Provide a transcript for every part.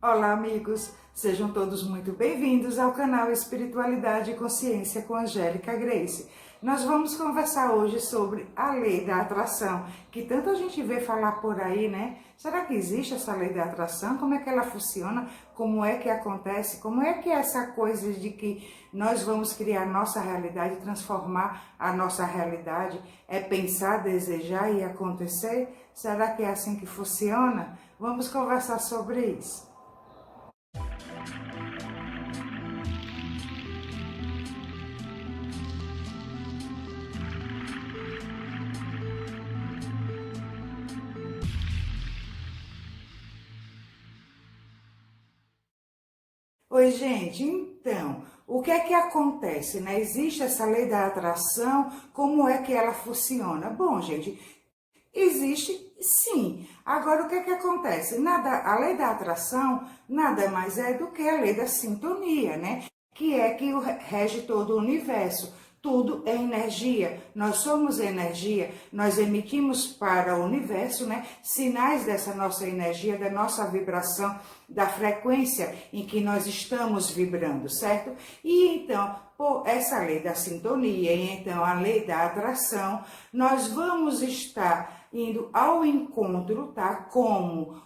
Olá, amigos! Sejam todos muito bem-vindos ao canal Espiritualidade e Consciência com Angélica Grace. Nós vamos conversar hoje sobre a lei da atração, que tanto a gente vê falar por aí, né? Será que existe essa lei da atração? Como é que ela funciona? Como é que acontece? Como é que é essa coisa de que nós vamos criar nossa realidade, transformar a nossa realidade? É pensar, desejar e acontecer? Será que é assim que funciona? Vamos conversar sobre isso. Oi, gente, então, o que é que acontece, né? Existe essa lei da atração, como é que ela funciona? Bom, gente, existe sim. Agora, o que é que acontece? A lei da atração nada mais é do que a lei da sintonia, né? Que é que rege todo o universo. Tudo é energia, nós somos energia, nós emitimos para o universo, né, sinais dessa nossa energia, da nossa vibração, da frequência em que nós estamos vibrando, certo? E então, por essa lei da sintonia e então a lei da atração, nós vamos estar indo ao encontro, tá? Como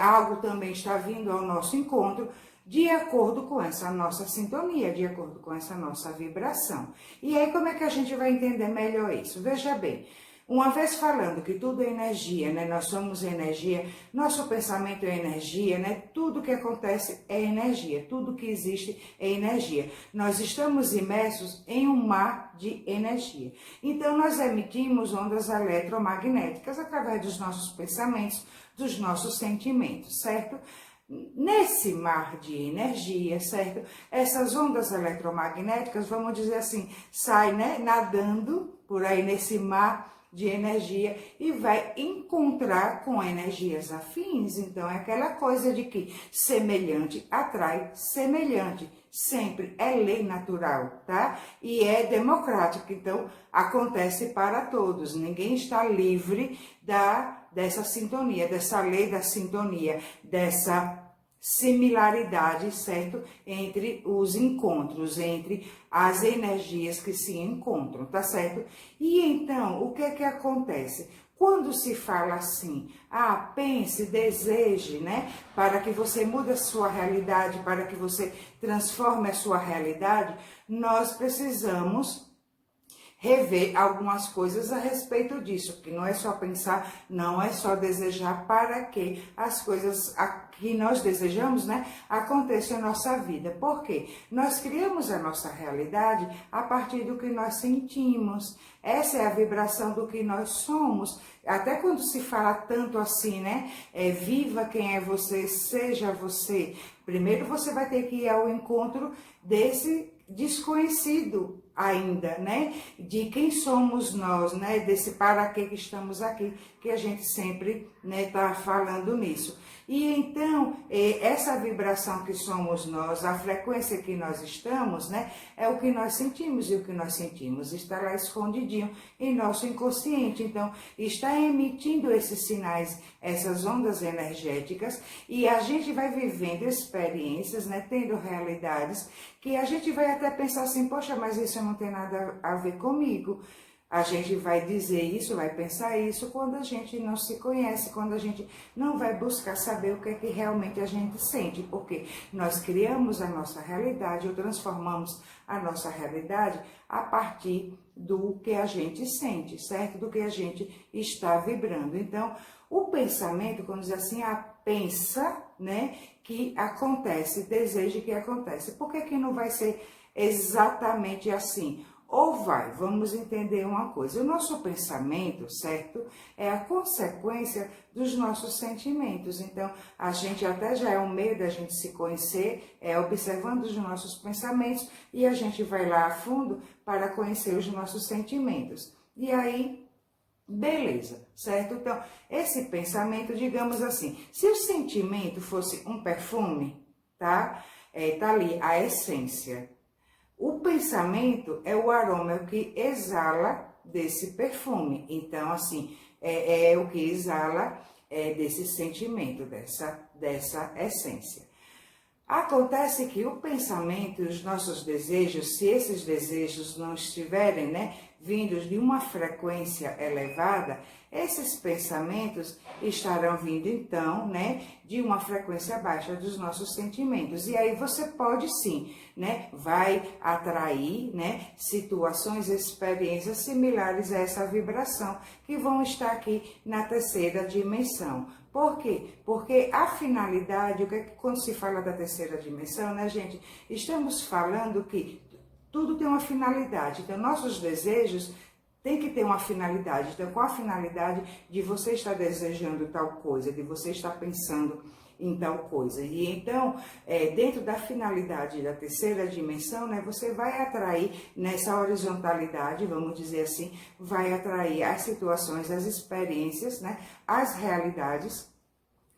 algo também está vindo ao nosso encontro, de acordo com essa nossa sintonia, de acordo com essa nossa vibração. E aí, como é que a gente vai entender melhor isso? Veja bem, uma vez falando que tudo é energia, né? Nós somos energia, nosso pensamento é energia, né? Tudo que acontece é energia, tudo que existe é energia. Nós estamos imersos em um mar de energia. Então, nós emitimos ondas eletromagnéticas através dos nossos pensamentos, dos nossos sentimentos, certo? Nesse mar de energia, certo? Essas ondas eletromagnéticas, vamos dizer assim, saem, né, nadando por aí nesse mar de energia e vai encontrar com energias afins. Então, é aquela coisa de que semelhante atrai semelhante. Sempre é lei natural, tá? E é democrática, então acontece para todos. Ninguém está livre dessa sintonia, dessa lei da sintonia, dessa similaridade, certo? Entre os encontros, entre as energias que se encontram, tá certo? E então, o que é que acontece? Quando se fala assim, pense, deseje, né? Para que você mude a sua realidade, para que você transforme a sua realidade, nós precisamos rever algumas coisas a respeito disso, que não é só pensar, não é só desejar para que as coisas que nós desejamos, né, aconteçam em nossa vida. Por quê? Nós criamos a nossa realidade a partir do que nós sentimos. Essa é a vibração do que nós somos. Até quando se fala tanto assim, né, viva quem é você, seja você. Primeiro você vai ter que ir ao encontro desse desconhecido ainda, né, de quem somos nós, né, desse para que estamos aqui, que a gente sempre, né, tá falando nisso. E então, essa vibração que somos nós, a frequência que nós estamos, né, é o que nós sentimos, e o que nós sentimos está lá escondidinho em nosso inconsciente. Então, está emitindo esses sinais, essas ondas energéticas, e a gente vai vivendo experiências, né, tendo realidades, que a gente vai até pensar assim, poxa, mas isso não tem nada a ver comigo. A gente vai dizer isso, vai pensar isso quando a gente não se conhece, quando a gente não vai buscar saber o que é que realmente a gente sente, porque nós criamos a nossa realidade ou transformamos a nossa realidade a partir do que a gente sente, certo? Do que a gente está vibrando. Então, o pensamento, quando diz assim, pensa, né, que acontece, deseja que acontece. Por que não vai ser exatamente assim? Ou vai, vamos entender uma coisa, o nosso pensamento, certo, é a consequência dos nossos sentimentos. Então, a gente até já é um meio da gente se conhecer, observando os nossos pensamentos, e a gente vai lá a fundo para conhecer os nossos sentimentos. E aí, beleza, certo? Então, esse pensamento, digamos assim, se o sentimento fosse um perfume, tá? Tá ali a essência. O pensamento é o aroma, é o que exala desse perfume. Então, assim, é o que exala desse sentimento, dessa essência. Acontece que o pensamento e os nossos desejos, se esses desejos não estiverem, vindos de uma frequência elevada, esses pensamentos estarão vindo então, de uma frequência baixa dos nossos sentimentos. E aí você pode sim, vai atrair, situações, experiências similares a essa vibração que vão estar aqui na terceira dimensão. Por quê? Porque a finalidade, quando se fala da terceira dimensão, gente, estamos falando que tudo tem uma finalidade. Então, nossos desejos têm que ter uma finalidade. Então, qual a finalidade de você estar desejando tal coisa, de você estar pensando em tal coisa? E então, dentro da finalidade da terceira dimensão, você vai atrair nessa horizontalidade, vamos dizer assim, vai atrair as situações, as experiências, as realidades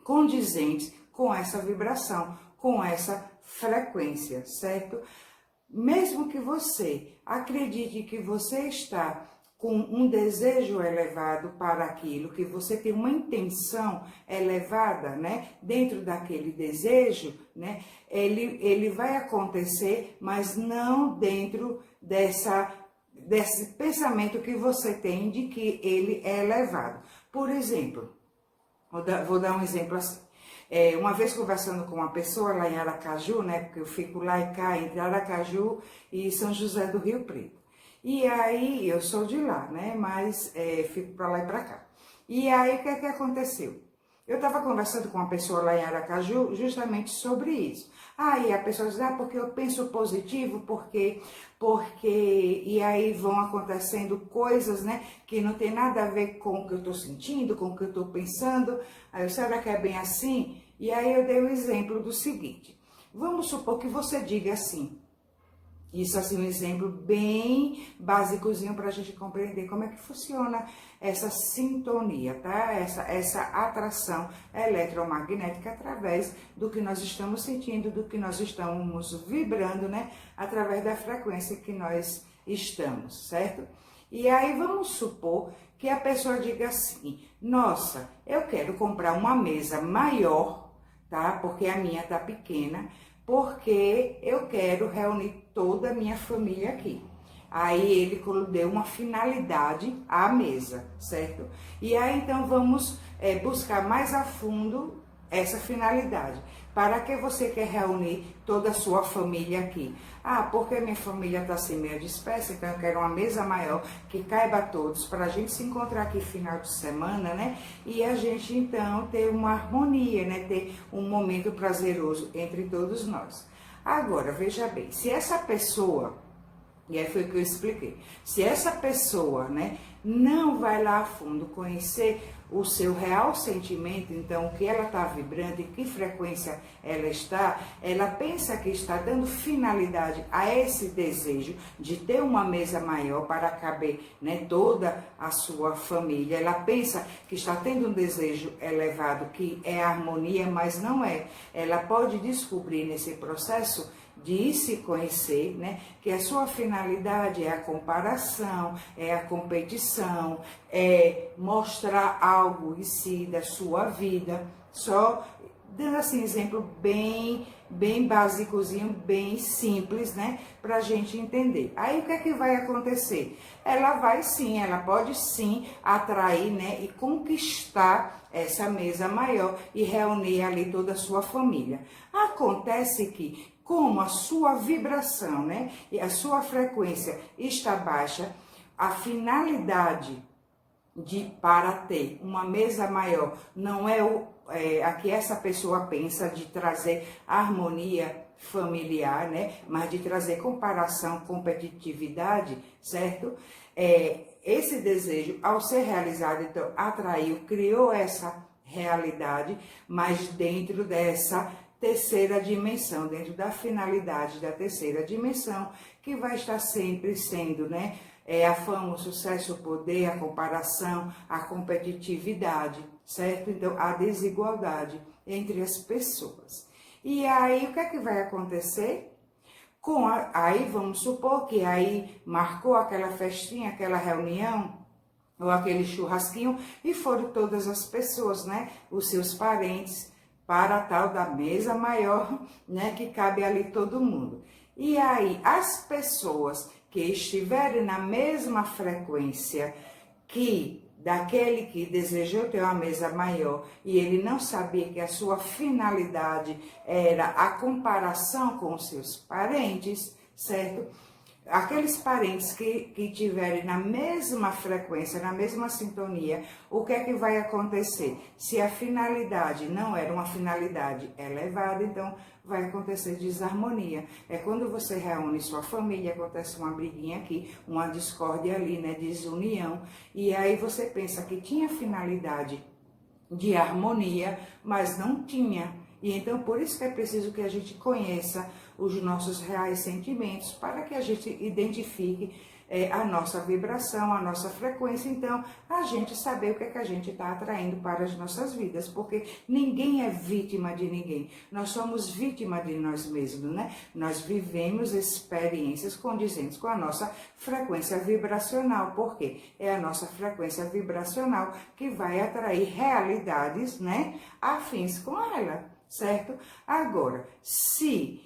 condizentes com essa vibração, com essa frequência, certo? Mesmo que você acredite que você está com um desejo elevado para aquilo, que você tem uma intenção elevada, dentro daquele desejo, ele vai acontecer, mas não dentro desse pensamento que você tem de que ele é elevado. Por exemplo, vou dar um exemplo assim. Uma vez conversando com uma pessoa lá em Aracaju, porque eu fico lá e cá, entre Aracaju e São José do Rio Preto. E aí, eu sou de lá, mas fico para lá e para cá. E aí, o que é que aconteceu? Eu estava conversando com uma pessoa lá em Aracaju justamente sobre isso. Aí a pessoa diz, porque eu penso positivo, porque... E aí vão acontecendo coisas, que não tem nada a ver com o que eu estou sentindo, com o que eu estou pensando. Aí eu, será que é bem assim? E aí eu dei o exemplo do seguinte. Vamos supor que você diga assim. Isso assim, um exemplo bem básicozinho para a gente compreender como é que funciona essa sintonia, tá? Essa atração eletromagnética através do que nós estamos sentindo, do que nós estamos vibrando, através da frequência que nós estamos, certo? E aí vamos supor que a pessoa diga assim, nossa, eu quero comprar uma mesa maior, tá? Porque a minha tá pequena, porque eu quero reunir toda a minha família aqui. Aí ele deu uma finalidade à mesa, certo? E aí então vamos buscar mais a fundo essa finalidade. Para que você quer reunir toda a sua família aqui? Porque minha família está assim meio dispersa, então eu quero uma mesa maior que caiba a todos, para a gente se encontrar aqui final de semana, E a gente então ter uma harmonia, ter um momento prazeroso entre todos nós. Agora, veja bem, se essa pessoa, e aí foi o que eu expliquei, se essa pessoa, não vai lá a fundo conhecer o seu real sentimento, então o que ela está vibrando, em que frequência ela está, ela pensa que está dando finalidade a esse desejo de ter uma mesa maior para caber toda a sua família. Ela pensa que está tendo um desejo elevado, que é harmonia, mas não é. Ela pode descobrir nesse processo de se conhecer, que a sua finalidade é a comparação, é a competição, é mostrar algo em si da sua vida, só dando assim exemplo bem básicozinho, bem simples, para a gente entender. Aí o que é que vai acontecer? Ela vai sim, ela pode sim atrair, e conquistar essa mesa maior e reunir ali toda a sua família. Acontece que como a sua vibração, e a sua frequência está baixa, a finalidade para ter uma mesa maior não é a que essa pessoa pensa de trazer harmonia familiar, mas de trazer comparação, competitividade, certo? Esse desejo, ao ser realizado, então, atraiu, criou essa realidade, mas dentro dessa terceira dimensão, dentro da finalidade da terceira dimensão, que vai estar sempre sendo, a fama, o sucesso, o poder, a comparação, a competitividade, certo? Então, a desigualdade entre as pessoas. E aí, o que é que vai acontecer? Aí, vamos supor que aí marcou aquela festinha, aquela reunião, ou aquele churrasquinho, e foram todas as pessoas, os seus parentes, para a tal da mesa maior, né, que cabe ali todo mundo. E aí, as pessoas que estiverem na mesma frequência que daquele que desejou ter uma mesa maior e ele não sabia que a sua finalidade era a comparação com os seus parentes, certo? Aqueles parentes que tiverem na mesma frequência, na mesma sintonia, o que é que vai acontecer? Se a finalidade não era uma finalidade elevada, então vai acontecer desarmonia. É quando você reúne sua família, acontece uma briguinha aqui, uma discórdia ali, né, desunião, e aí você pensa que tinha finalidade de harmonia, mas não tinha. E então, por isso que é preciso que a gente conheça os nossos reais sentimentos, para que a gente identifique a nossa vibração, a nossa frequência. Então, a gente saber o que é que a gente está atraindo para as nossas vidas, porque ninguém é vítima de ninguém. Nós somos vítima de nós mesmos, né? Nós vivemos experiências condizentes com a nossa frequência vibracional, porque é a nossa frequência vibracional que vai atrair realidades, né, afins com ela. Certo? Agora, se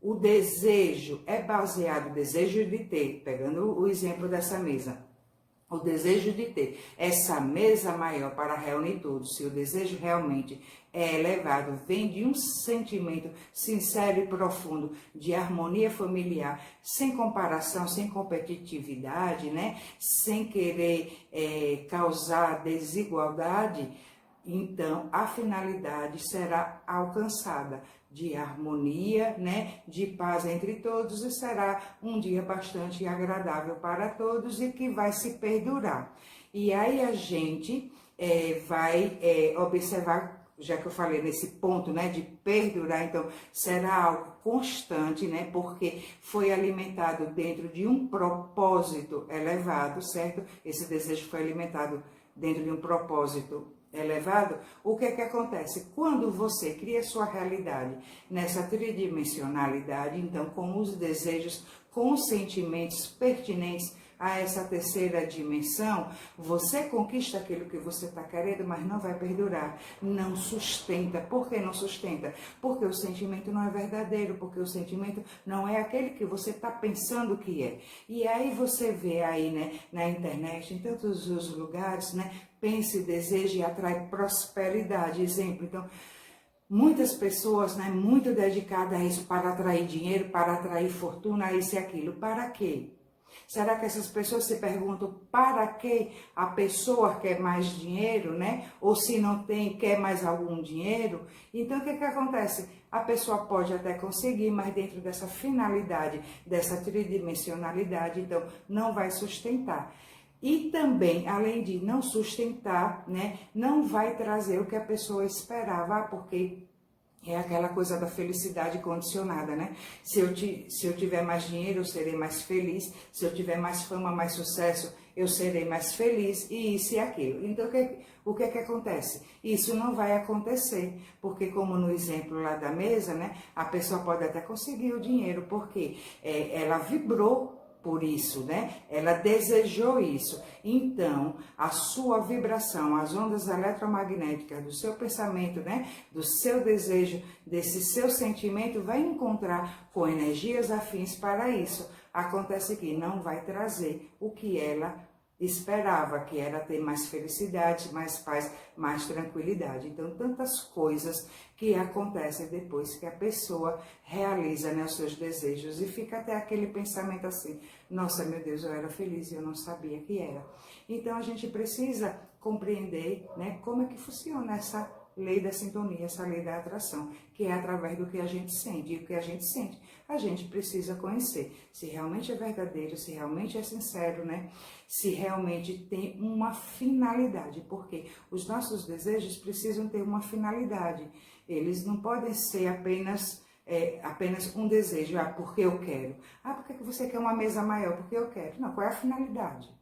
o desejo é baseado, o desejo de ter, pegando o exemplo dessa mesa, o desejo de ter essa mesa maior para reunir todos, se o desejo realmente é elevado, vem de um sentimento sincero e profundo de harmonia familiar, sem comparação, sem competitividade, né? Sem querer causar desigualdade, então a finalidade será alcançada de harmonia, né, de paz entre todos, e será um dia bastante agradável para todos e que vai se perdurar. E aí a gente vai observar, já que eu falei nesse ponto, né, de perdurar, então será algo constante, né, porque foi alimentado dentro de um propósito elevado, certo? Esse desejo foi alimentado dentro de um propósito elevado. O que é que acontece? Quando você cria sua realidade nessa tridimensionalidade, então com os desejos, com os sentimentos pertinentes a essa terceira dimensão, você conquista aquilo que você está querendo, mas não vai perdurar, não sustenta. Por que não sustenta? Porque o sentimento não é verdadeiro, porque o sentimento não é aquele que você está pensando que é. E aí você vê aí, né, na internet, em tantos os lugares, né, pense, deseje e atrai prosperidade. Exemplo, então, muitas pessoas, né, muito dedicadas a isso, para atrair dinheiro, para atrair fortuna, isso e aquilo. Para quê? Será que essas pessoas se perguntam para que a pessoa quer mais dinheiro, né? Ou se não tem, quer mais algum dinheiro? Então, o que que acontece? A pessoa pode até conseguir, mas dentro dessa finalidade, dessa tridimensionalidade, então, não vai sustentar. E também, além de não sustentar, né, não vai trazer o que a pessoa esperava, porque é aquela coisa da felicidade condicionada, né? Se eu tiver mais dinheiro, eu serei mais feliz. Se eu tiver mais fama, mais sucesso, eu serei mais feliz. E isso e aquilo. Então, o que é que acontece? Isso não vai acontecer. Porque, como no exemplo lá da mesa, né? A pessoa pode até conseguir o dinheiro, porque ela vibrou por isso, né? Ela desejou isso. Então, a sua vibração, as ondas eletromagnéticas do seu pensamento, né? Do seu desejo, desse seu sentimento, vai encontrar com energias afins para isso. Acontece que não vai trazer o que ela esperava, que era ter mais felicidade, mais paz, mais tranquilidade. Então, tantas coisas que acontecem depois que a pessoa realiza, né, os seus desejos, e fica até aquele pensamento assim: nossa, meu Deus, eu era feliz e eu não sabia que era. Então, a gente precisa compreender, né, como é que funciona essa lei da sintonia, essa lei da atração, que é através do que a gente sente. E o que a gente sente, a gente precisa conhecer se realmente é verdadeiro, se realmente é sincero, né? Se realmente tem uma finalidade, porque os nossos desejos precisam ter uma finalidade. Eles não podem ser apenas um desejo. Ah, porque eu quero. Ah, por que você quer uma mesa maior? Porque eu quero. Não, qual é a finalidade?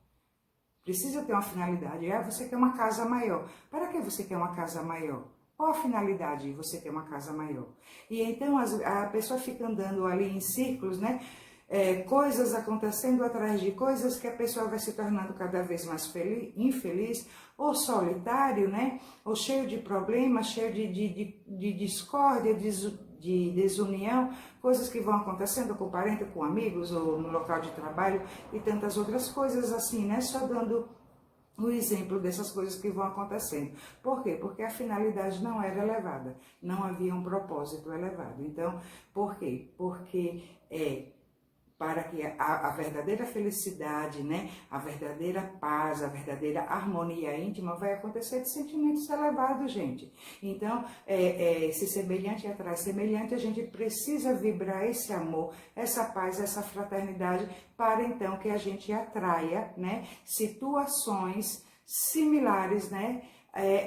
Precisa ter uma finalidade. Ah, você quer uma casa maior. Para que você quer uma casa maior? Qual a finalidade de você ter uma casa maior? E então a pessoa fica andando ali em círculos, né? coisas acontecendo atrás de coisas que a pessoa vai se tornando cada vez mais infeliz, ou solitário, né? Ou cheio de problemas, cheio de discórdia, de desunião, coisas que vão acontecendo com parentes, com amigos, ou no local de trabalho, e tantas outras coisas assim, né? Só dando o exemplo dessas coisas que vão acontecendo. Por quê? Porque a finalidade não era elevada, não havia um propósito elevado. Então, por quê? Porque para que a verdadeira felicidade, né, a verdadeira paz, a verdadeira harmonia íntima vai acontecer de sentimentos elevados, gente. Então, se semelhante atrai semelhante, a gente precisa vibrar esse amor, essa paz, essa fraternidade, para então que a gente atraia, né, situações similares, né,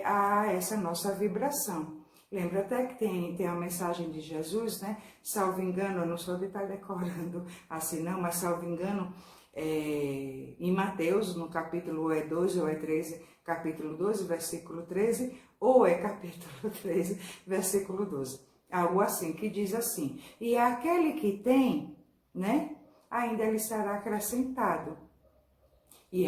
a essa nossa vibração. Lembra até que tem a mensagem de Jesus, né? Salvo engano, eu não sou de estar decorando assim não, mas salvo engano, em Mateus, no capítulo 12 ou 13, capítulo 12, versículo 13, ou capítulo 13, versículo 12. Algo assim, que diz assim: e aquele que tem, né? Ainda lhe será acrescentado, e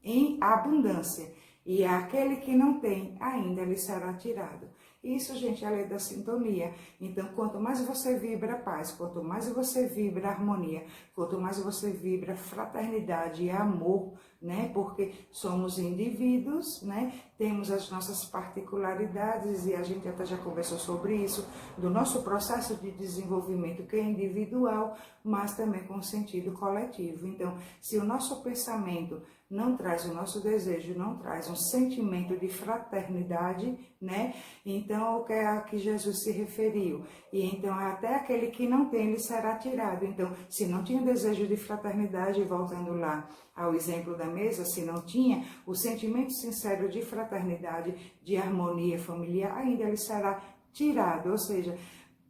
em abundância. E aquele que não tem, ainda lhe será tirado. Isso, gente, é a lei da sintonia. Então, quanto mais você vibra paz, quanto mais você vibra harmonia, quanto mais você vibra fraternidade e amor, né? Porque somos indivíduos, né? Temos as nossas particularidades e a gente até já conversou sobre isso, do nosso processo de desenvolvimento que é individual, mas também com sentido coletivo. Então, se o nosso pensamento não traz o nosso desejo, não traz um sentimento de fraternidade, né? Então, o que é a que Jesus se referiu? E então, até aquele que não tem, ele será tirado. Então, se não tinha desejo de fraternidade, voltando lá ao exemplo da mesa, se não tinha o sentimento sincero de fraternidade, de harmonia familiar, ainda ele será tirado, ou seja,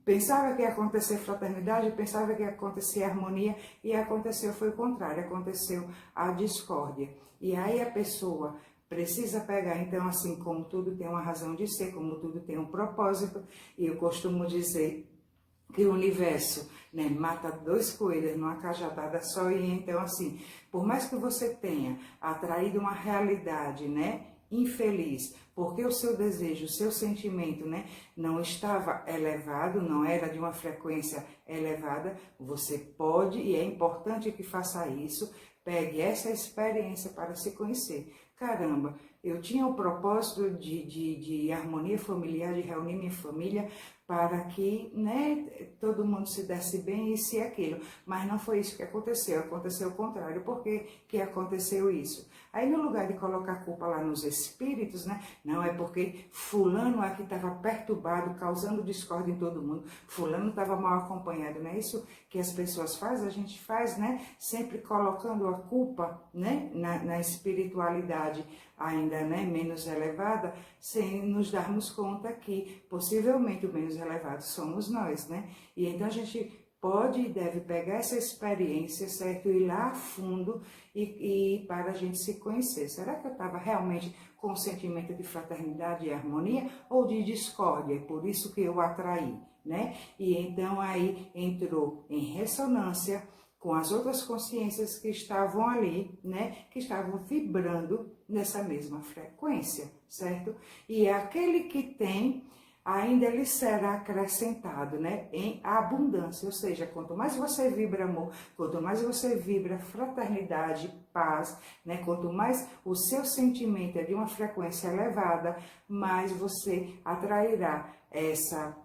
pensava que ia acontecer fraternidade, pensava que ia acontecer harmonia, e aconteceu, foi o contrário, aconteceu a discórdia. E aí a pessoa precisa pegar, então, assim, como tudo tem uma razão de ser, como tudo tem um propósito, e eu costumo dizer que o universo, né, mata 2 coelhos numa cajadada só, e então, assim, por mais que você tenha atraído uma realidade, né, infeliz, porque o seu desejo, o seu sentimento, né, não estava elevado, não era de uma frequência elevada, você pode, e é importante que faça isso, pegue essa experiência para se conhecer. Caramba, eu tinha o propósito de harmonia familiar, de reunir minha família para que, né, todo mundo se desse bem, isso e aquilo. Mas não foi isso que aconteceu o contrário. Por que aconteceu isso? Aí, no lugar de colocar a culpa lá nos espíritos, né, não é porque fulano aqui estava perturbado, causando discórdia em todo mundo, fulano estava mal acompanhado, não é isso que as pessoas fazem? A gente faz, né, sempre colocando a culpa, né, na espiritualidade ainda, né, menos elevada, sem nos darmos conta que possivelmente o menos elevado somos nós, né? E então a gente pode e deve pegar essa experiência, certo? Ir lá a fundo e para a gente se conhecer. Será que eu estava realmente com um sentimento de fraternidade e harmonia ou de discórdia? Por isso que eu atraí, né? E então aí entrou em ressonância com as outras consciências que estavam ali, né, que estavam vibrando nessa mesma frequência, certo? E aquele que tem, ainda lhe será acrescentado, né, em abundância, ou seja, quanto mais você vibra amor, quanto mais você vibra fraternidade, paz, né, quanto mais o seu sentimento é de uma frequência elevada, mais você atrairá essa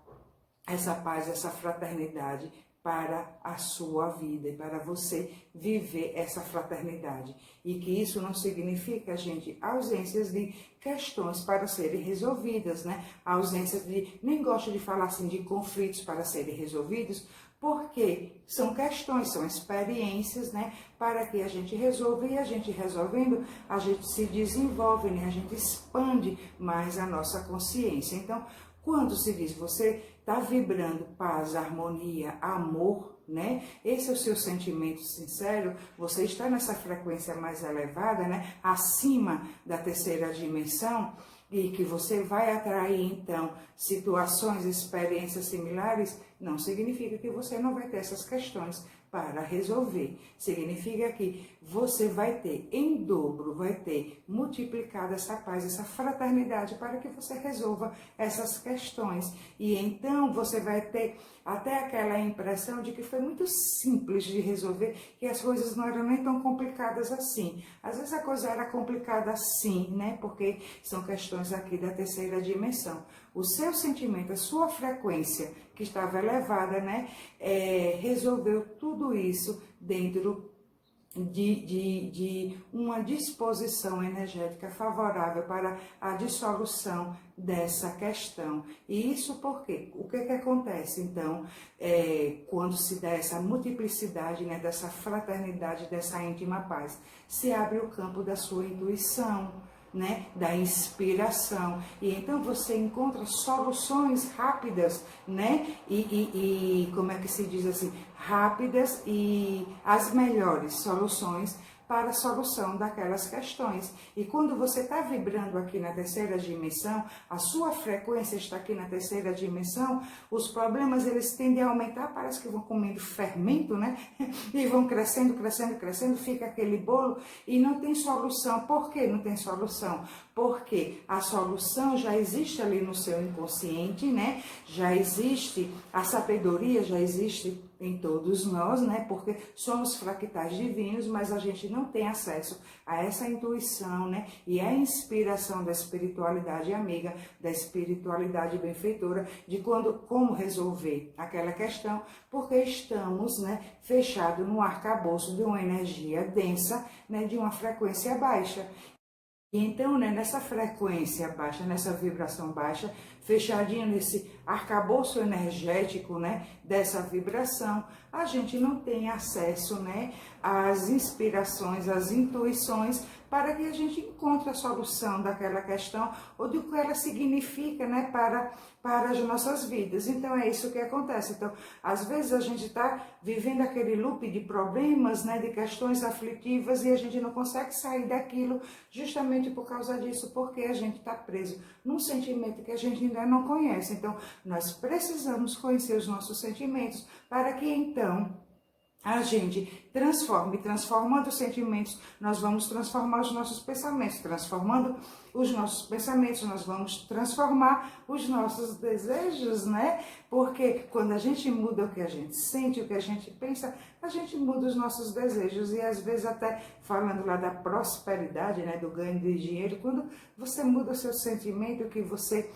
paz, essa fraternidade para a sua vida e para você viver essa fraternidade. E que isso não significa, gente, ausências de questões para serem resolvidas, né? Ausências de, nem gosto de falar assim, de conflitos para serem resolvidos, porque são questões, são experiências, né? Para que a gente resolva, e a gente resolvendo, a gente se desenvolve, né? A gente expande mais a nossa consciência. Então, quando se diz você está vibrando paz, harmonia, amor, né? Esse é o seu sentimento sincero, você está nessa frequência mais elevada, né? Acima da 3ª dimensão, e que você vai atrair, então, situações, experiências similares, não significa que você não vai ter essas questões para resolver. Significa que você vai ter em dobro, vai ter multiplicado essa paz, essa fraternidade para que você resolva essas questões. E então você vai ter até aquela impressão de que foi muito simples de resolver, que as coisas não eram nem tão complicadas assim. Às vezes a coisa era complicada sim, né? Porque são questões aqui da terceira dimensão. O seu sentimento, a sua frequência que estava elevada, né? Resolveu tudo isso dentro de uma disposição energética favorável para a dissolução dessa questão. E isso porque o que acontece então quando se dá essa multiplicidade, né, dessa fraternidade, dessa íntima paz? Se abre o campo da sua intuição, né, da inspiração, e então você encontra soluções rápidas, né, e como é que se diz assim, rápidas e as melhores soluções para a solução daquelas questões. E quando você está vibrando aqui na terceira dimensão, a sua frequência está aqui na terceira dimensão, os problemas eles tendem a aumentar, parece que vão comendo fermento, né? E vão crescendo, crescendo, crescendo, fica aquele bolo e não tem solução. Por que não tem solução? Porque a solução já existe ali no seu inconsciente, né? Já existe, a sabedoria já existe em todos nós, né? Porque somos fractais divinos, mas a gente não tem acesso a essa intuição, né? E a inspiração da espiritualidade amiga, da espiritualidade benfeitora, de como resolver aquela questão, porque estamos, né, fechados no arcabouço de uma energia densa, né, de uma frequência baixa. E então, né, nessa frequência baixa, nessa vibração baixa, fechadinho nesse arcabouço energético, né, dessa vibração, a gente não tem acesso, né, às inspirações, às intuições, para que a gente encontre a solução daquela questão ou do que ela significa, né, para as nossas vidas. Então é isso que acontece. Então, às vezes a gente está vivendo aquele loop de problemas, né, de questões aflitivas e a gente não consegue sair daquilo justamente por causa disso, porque a gente está preso num sentimento que a gente ainda não conhece. Então, nós precisamos conhecer os nossos sentimentos para que então a gente transformando os sentimentos, nós vamos transformar os nossos pensamentos, transformando os nossos pensamentos, nós vamos transformar os nossos desejos, né? Porque quando a gente muda o que a gente sente, o que a gente pensa, a gente muda os nossos desejos e às vezes até falando lá da prosperidade, né, do ganho de dinheiro, quando você muda o seu sentimento, que você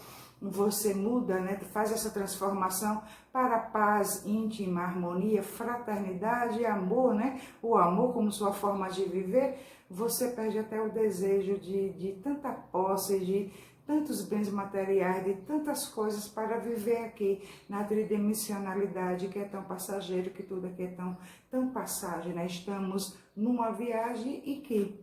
muda, né, faz essa transformação para paz íntima, harmonia, fraternidade, amor, né? O amor como sua forma de viver, você perde até o desejo de tanta posse, de tantos bens materiais, de tantas coisas para viver aqui na tridimensionalidade que é tão passageiro, que tudo aqui é tão passagem, né? Estamos numa viagem e que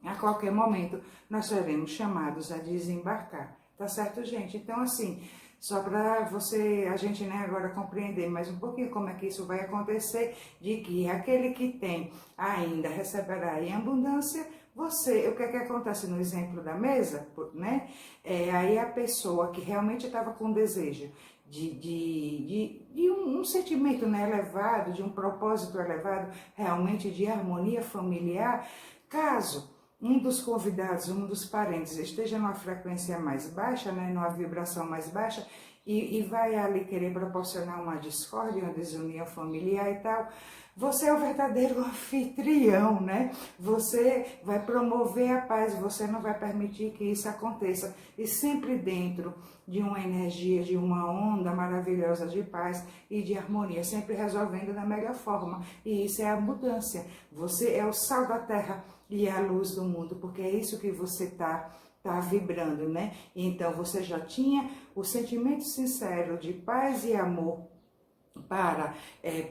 a qualquer momento nós seremos chamados a desembarcar. Tá certo, gente? Então, assim, só para a gente, né, agora compreender mais um pouquinho como é que isso vai acontecer, de que aquele que tem ainda receberá em abundância. O que é que acontece no exemplo da mesa, né? Aí a pessoa que realmente estava com desejo de um sentimento, né, elevado, de um propósito elevado, realmente de harmonia familiar, caso um dos convidados, um dos parentes esteja numa frequência mais baixa, né, numa vibração mais baixa, e vai ali querer proporcionar uma discórdia, uma desunião familiar e tal, você é o verdadeiro anfitrião, né? Você vai promover a paz, você não vai permitir que isso aconteça. E sempre dentro de uma energia, de uma onda maravilhosa de paz e de harmonia, sempre resolvendo da melhor forma. E isso é a mudança. Você é o sal da terra e a luz do mundo, porque é isso que você está vibrando, né? Então você já tinha o sentimento sincero de paz e amor para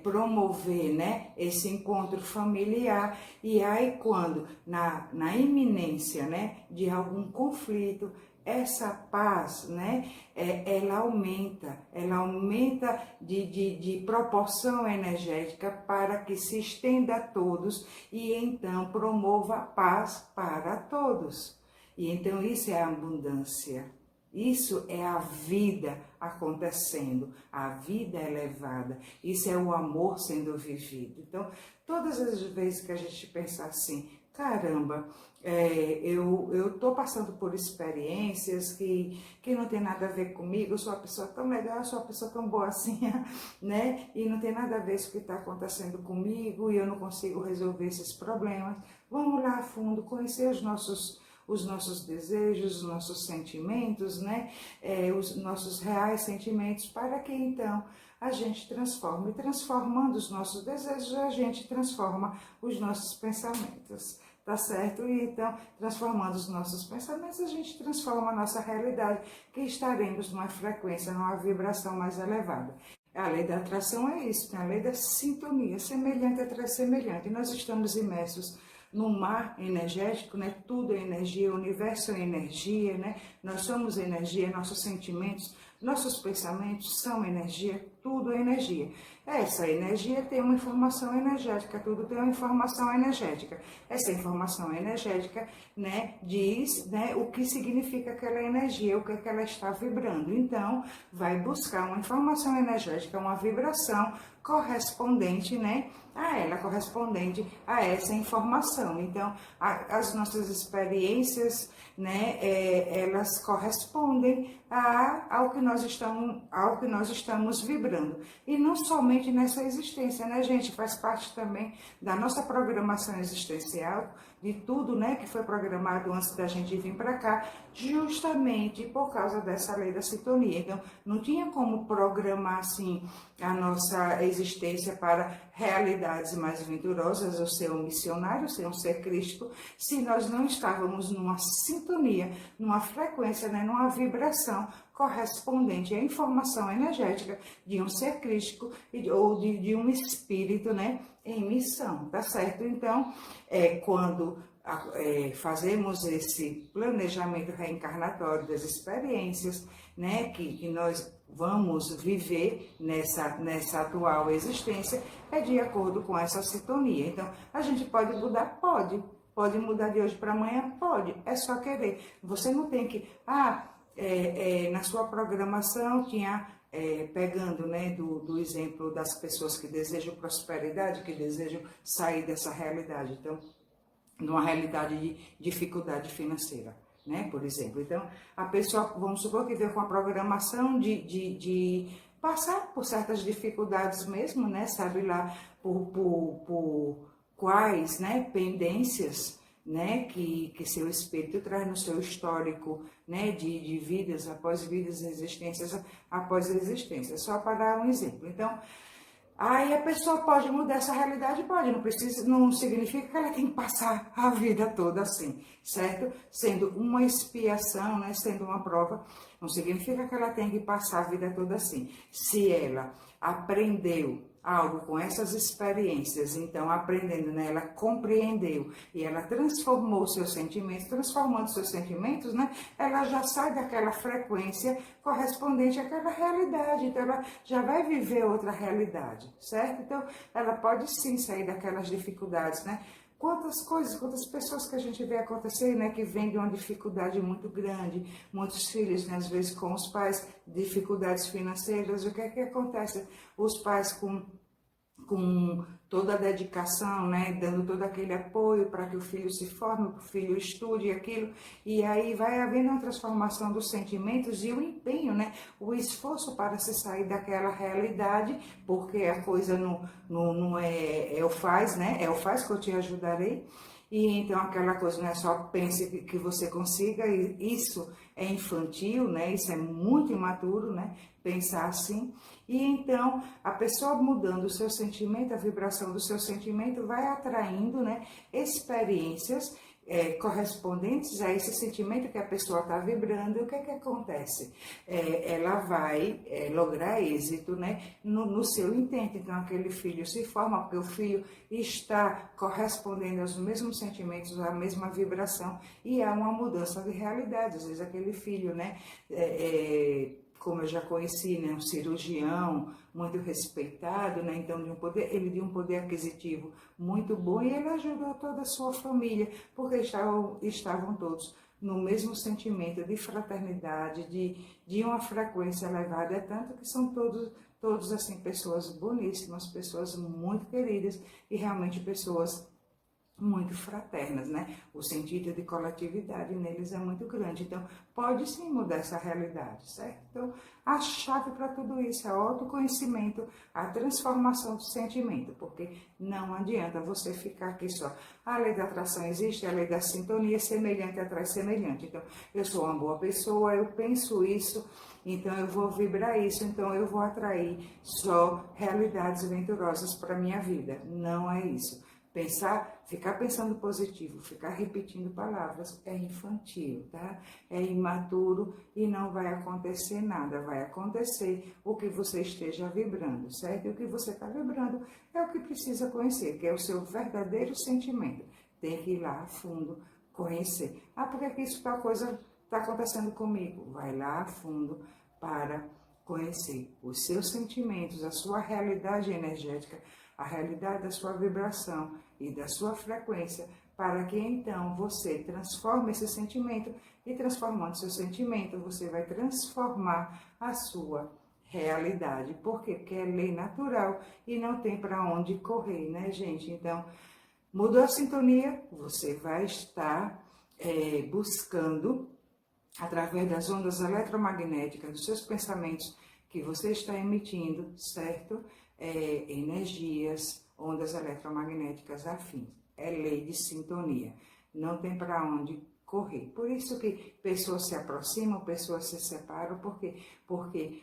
promover, né, esse encontro familiar. E aí quando na iminência, né, de algum conflito, essa paz, né, ela aumenta de proporção energética para que se estenda a todos e então promova a paz para todos. E então isso é a abundância. Isso é a vida acontecendo, a vida elevada, isso é o amor sendo vivido. Então, todas as vezes que a gente pensar assim, caramba, eu estou passando por experiências que não tem nada a ver comigo, eu sou uma pessoa tão legal, eu sou uma pessoa tão boazinha, né? E não tem nada a ver com o que está acontecendo comigo e eu não consigo resolver esses problemas. Vamos lá a fundo, conhecer os nossos desejos, os nossos sentimentos, né? Os nossos reais sentimentos, para que então a gente transforme. E transformando os nossos desejos, a gente transforma os nossos pensamentos, tá certo? E então, transformando os nossos pensamentos, a gente transforma a nossa realidade, que estaremos numa frequência, numa vibração mais elevada. A lei da atração é isso, a lei da sintonia, semelhante atrai semelhante. Nós estamos imersos num mar energético, né? Tudo é energia, o universo é energia, né? Nós somos energia, nossos sentimentos, nossos pensamentos são energia, tudo é energia. Essa energia tem uma informação energética, tudo tem uma informação energética. Essa informação energética, né, diz, né, o que significa aquela energia, o que é que ela está vibrando. Então, vai buscar uma informação energética, uma vibração correspondente, né, a ela, correspondente a essa informação. Então, as nossas experiências, né, elas correspondem ao que nós estamos vibrando. E não somente nessa existência, né, gente? Faz parte também da nossa programação existencial, de tudo, né, que foi programado antes da gente vir para cá, justamente por causa dessa lei da sintonia. Então, não tinha como programar, assim, a nossa existência para realidades mais venturosas, ou ser um missionário, ser um ser crístico, se nós não estávamos numa sintonia, numa frequência, né, numa vibração correspondente à informação energética de um ser crístico ou de um espírito, né, em missão, tá certo? Então, quando fazemos esse planejamento reencarnatório das experiências, né, que nós vamos viver nessa atual existência, é de acordo com essa sintonia. Então, a gente pode mudar? Pode. Pode mudar de hoje para amanhã? Pode. É só querer. Você não tem que... na sua programação tinha... pegando, né, do exemplo das pessoas que desejam prosperidade, que desejam sair dessa realidade. Então, numa realidade de dificuldade financeira, né, por exemplo. Então, a pessoa, vamos supor que veio com a programação de passar por certas dificuldades mesmo, né, sabe lá por quais, né, pendências, né, que seu espírito traz no seu histórico, né, de vidas após vidas, existências após existências, só para dar um exemplo. Então, aí a pessoa pode mudar essa realidade? Pode, não precisa, não significa que ela tem que passar a vida toda assim, certo? Sendo uma expiação, né, sendo uma prova, não significa que ela tem que passar a vida toda assim. Se ela aprendeu algo com essas experiências, então aprendendo, né, ela compreendeu e ela transformou seus sentimentos, transformando seus sentimentos, né, ela já sai daquela frequência correspondente àquela realidade, então ela já vai viver outra realidade, certo? Então ela pode sim sair daquelas dificuldades, né? Quantas coisas, quantas pessoas que a gente vê acontecer, né, que vem de uma dificuldade muito grande, muitos filhos, né, às vezes com os pais, dificuldades financeiras, o que é que acontece? Os pais com toda a dedicação, né, dando todo aquele apoio para que o filho se forme, que o filho estude aquilo, e aí vai havendo uma transformação dos sentimentos e o empenho, né, o esforço para se sair daquela realidade, porque a coisa não é o faz, né, é o faz que eu te ajudarei. E então aquela coisa não é só pense que você consiga, e isso é infantil, né? Isso é muito imaturo, né? Pensar assim. E então a pessoa mudando o seu sentimento, a vibração do seu sentimento vai atraindo, né, experiências correspondentes a esse sentimento que a pessoa está vibrando. E o que é que acontece? Ela vai lograr êxito, né, no seu intento. Então aquele filho se forma porque o filho está correspondendo aos mesmos sentimentos, à mesma vibração, e há uma mudança de realidade. Às vezes aquele filho, né, como eu já conheci, né, um cirurgião muito respeitado, né, então ele de um poder aquisitivo muito bom, e ele ajudou toda a sua família, porque estavam todos no mesmo sentimento de fraternidade, de uma frequência elevada, é tanto que são todos assim, pessoas boníssimas, pessoas muito queridas e realmente pessoas muito fraternas, né? O sentido de coletividade neles é muito grande. Então, pode sim mudar essa realidade, certo? Então, a chave para tudo isso é o autoconhecimento, a transformação do sentimento, porque não adianta você ficar aqui só. A lei da atração existe, a lei da sintonia, semelhante atrai semelhante. Então, eu sou uma boa pessoa, eu penso isso, então eu vou vibrar isso, então eu vou atrair só realidades venturosas para a minha vida. Não é isso. Ficar pensando positivo, ficar repetindo palavras é infantil, tá? É imaturo e não vai acontecer nada. Vai acontecer o que você esteja vibrando, certo? E o que você está vibrando é o que precisa conhecer, que é o seu verdadeiro sentimento. Tem que ir lá a fundo, conhecer. Ah, por que isso tal coisa está acontecendo comigo? Vai lá a fundo para conhecer os seus sentimentos, a sua realidade energética, a realidade da sua vibração e da sua frequência, para que então você transforme esse sentimento e transformando seu sentimento, você vai transformar a sua realidade. Por quê? Porque é lei natural e não tem para onde correr, né, gente? Então, mudou a sintonia, você vai estar buscando, através das ondas eletromagnéticas, dos seus pensamentos que você está emitindo, certo? Energias, ondas eletromagnéticas afins. É lei de sintonia. Não tem para onde correr. Por isso que pessoas se aproximam, pessoas se separam. Por quê? Porque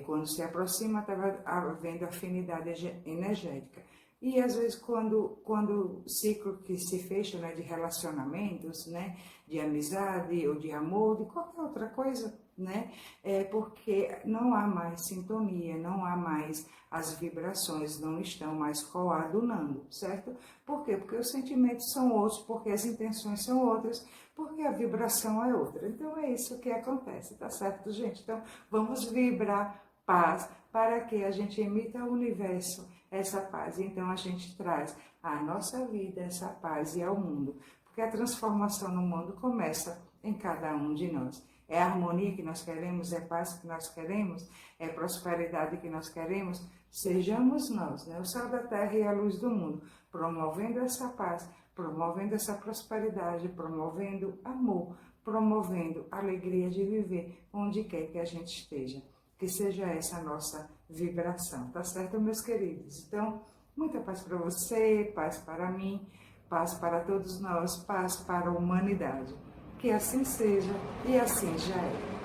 quando se aproxima, estava havendo afinidade energética. E às vezes quando o ciclo que se fecha, né, de relacionamentos, né, de amizade ou de amor, de qualquer outra coisa, né, é porque não há mais sintonia, não há mais, as vibrações não estão mais coadunando, certo? Por quê? Porque os sentimentos são outros, porque as intenções são outras, porque a vibração é outra. Então é isso que acontece, tá certo, gente? Então vamos vibrar paz para que a gente emita ao universo essa paz. Então a gente traz à nossa vida essa paz e ao mundo, porque a transformação no mundo começa em cada um de nós. É a harmonia que nós queremos, é paz que nós queremos, é prosperidade que nós queremos. Sejamos nós, né, o sal da terra e a luz do mundo, promovendo essa paz, promovendo essa prosperidade, promovendo amor, promovendo alegria de viver onde quer que a gente esteja. Que seja essa a nossa vibração, tá certo, meus queridos? Então, muita paz para você, paz para mim, paz para todos nós, paz para a humanidade. Que assim seja e assim já é.